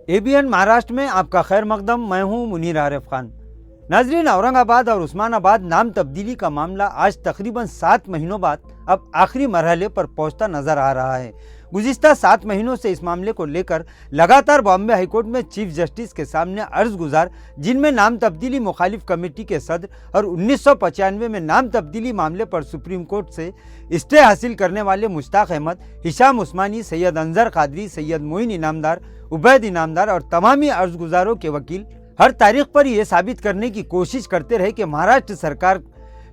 ABN Maharashtra में आपका खैर मकदम। मैं हूं मुनीर आरिफ खान। नाजरीन, औरंगाबाद और उस्मानाबाद नाम तब्दीली का मामला आज तकरीबन 7 महीनों बाद अब आखिरी मरहले पर पहुंचता नजर आ रहा है। गुज़िस्ता 7 महीनों से इस मामले को लेकर लगातार बॉम्बे हाईकोर्ट में चीफ जस्टिस के सामने अर्ज गुजार, जिनमें नाम तब्दीली मुखालिफ कमेटी के सदर और 1995 में नाम तब्दीली मामले पर सुप्रीम कोर्ट से स्टे हासिल करने वाले मुश्ताक अहमद, हिशाम उस्मानी, सैयद अंजर कादरी, सैयद मोइन इनामदार, उबैद इनामदार और तमामी अर्ज गुजारों के वकील हर तारीख पर यह साबित करने की कोशिश करते रहे कि महाराष्ट्र सरकार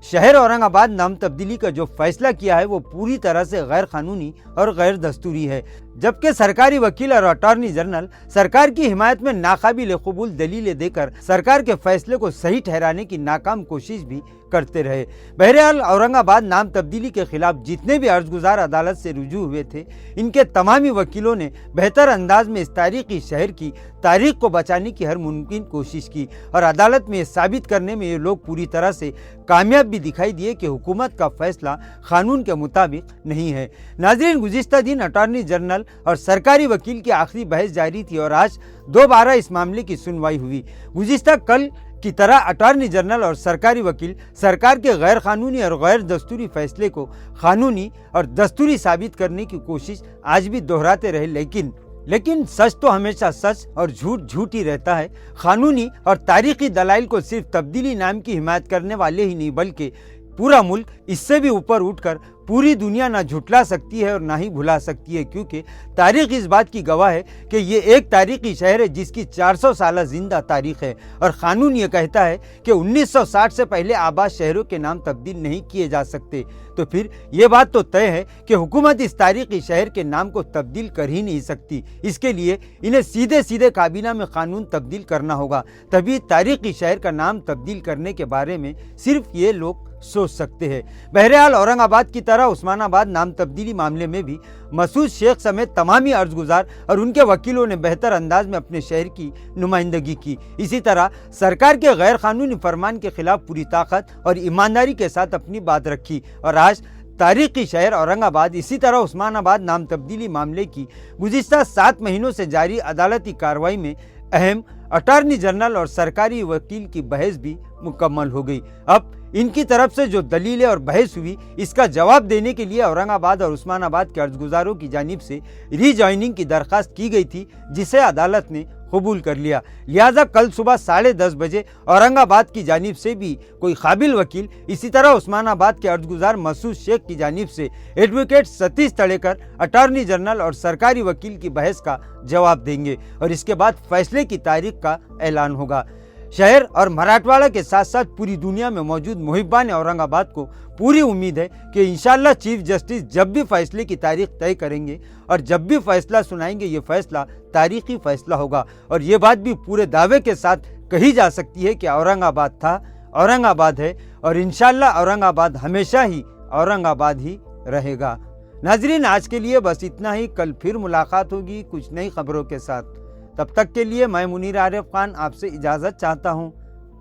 शहर औरंगाबाद नाम तब्दीली का जो फैसला किया है वो पूरी तरह से गैर कानूनी और गैर दस्तूरी है, जबकि सरकारी वकील और अटॉर्नी जनरल सरकार की हिमायत में नाकाबिल कबूल दलीलें देकर सरकार के फैसले को सही ठहराने की नाकाम कोशिश भी करते रहे। बहरहाल, औरंगाबाद नाम तब्दीली के खिलाफ जितने भी अर्जगुजार अदालत से रुजू हुए थे, इनके तमामी वकीलों ने बेहतर अंदाज में इस तारीखी शहर की तारीख को बचाने की हर मुमकिन कोशिश की और अदालत में साबित करने में ये लोग पूरी तरह से कामयाब भी दिखाई दिए कि हुकूमत का फैसला कानून के मुताबिक नहीं है। नाज़रीन, गुज़िस्ता दिन अटॉर्नी जनरल और सरकारी वकील की आखिरी बहस जारी थी और आज दोबारा इस मामले की सुनवाई हुई। गुज़िस्ता कल की तरह अटॉर्नी जनरल और सरकारी वकील सरकार के गैर कानूनी और गैर दस्तूरी फैसले को कानूनी और दस्तूरी साबित करने की कोशिश आज भी दोहराते रहे, लेकिन सच तो हमेशा सच और झूठ झूठ ही रहता है। कानूनी और तारीखी दलाइल को सिर्फ तब्दीली नाम की हिमायत करने वाले ही नहीं बल्कि पूरा मुल्क इससे भी ऊपर उठकर पूरी दुनिया ना झुटला सकती है और ना ही भुला सकती है, क्योंकि तारीख इस बात की गवाह है कि ये एक तारीखी शहर है जिसकी 400 साल जिंदा तारीख है और कानून ये कहता है कि 1960 से पहले आबाद शहरों के नाम तब्दील नहीं किए जा सकते। तो फिर ये बात तो तय है कि हुकूमत इस तारीखी शहर के नाम को तब्दील कर ही नहीं सकती। इसके लिए इन्हें सीधे सीधे काबीना में कानून तब्दील करना होगा, तभी तारीखी शहर का नाम तब्दील करने के बारे में सिर्फ ये लोग सोच सकते हैं। बहरहाल, औरंगाबाद की तरह उस्मानाबाद नाम तब्दीली मामले में भी मसूद शेख समेत तमामी अर्जगुजार और उनके वकीलों ने बेहतर अंदाज में अपने शहर की नुमाइंदगी की। इसी तरह सरकार के गैर कानूनी फरमान के खिलाफ पूरी ताकत और ईमानदारी के साथ अपनी बात रखी और आज तारीखी शहर औरंगाबाद इसी तरह उस्मानाबाद नाम तब्दीली मामले की गुज़िस्ता 7 महीनों से जारी अदालती कार्रवाई में अहम अटॉर्नी जनरल और सरकारी वकील की बहस भी मुकम्मल हो गई। अब इनकी तरफ से जो दलीलें और बहस हुई, इसका जवाब देने के लिए औरंगाबाद और उस्मानाबाद के अर्जगुजारों की जानिब से रीजॉइनिंग की दरख्वास्त की गई थी, जिसे अदालत ने कबूल कर लिया। लिहाजा कल सुबह 10:30 बजे औरंगाबाद की जानिब से भी कोई काबिल वकील, इसी तरह उस्मानाबाद के अर्जगुजार मसूद शेख की जानिब से advocate Satish Tadekar attorney general और सरकारी वकील की बहस का जवाब देंगे और इसके बाद फैसले की तारीख का ऐलान होगा। शहर और मराठवाड़ा के साथ साथ पूरी दुनिया में मौजूद मुहिब्बान औरंगाबाद को पूरी उम्मीद है कि इंशाअल्लाह चीफ जस्टिस जब भी फैसले की तारीख तय करेंगे और जब भी फैसला सुनाएंगे, ये फैसला तारीखी फैसला होगा और ये बात भी पूरे दावे के साथ कही जा सकती है कि औरंगाबाद था, औरंगाबाद है और इंशाअल्लाह औरंगाबाद हमेशा ही औरंगाबाद ही रहेगा। नाजरीन, आज के लिए बस इतना ही। कल फिर मुलाकात होगी कुछ नई खबरों के साथ। तब तक के लिए मैं मुनीर आरिफ खान आपसे इजाज़त चाहता हूँ।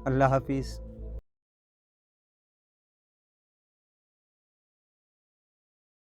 अल्लाह हाफिज़।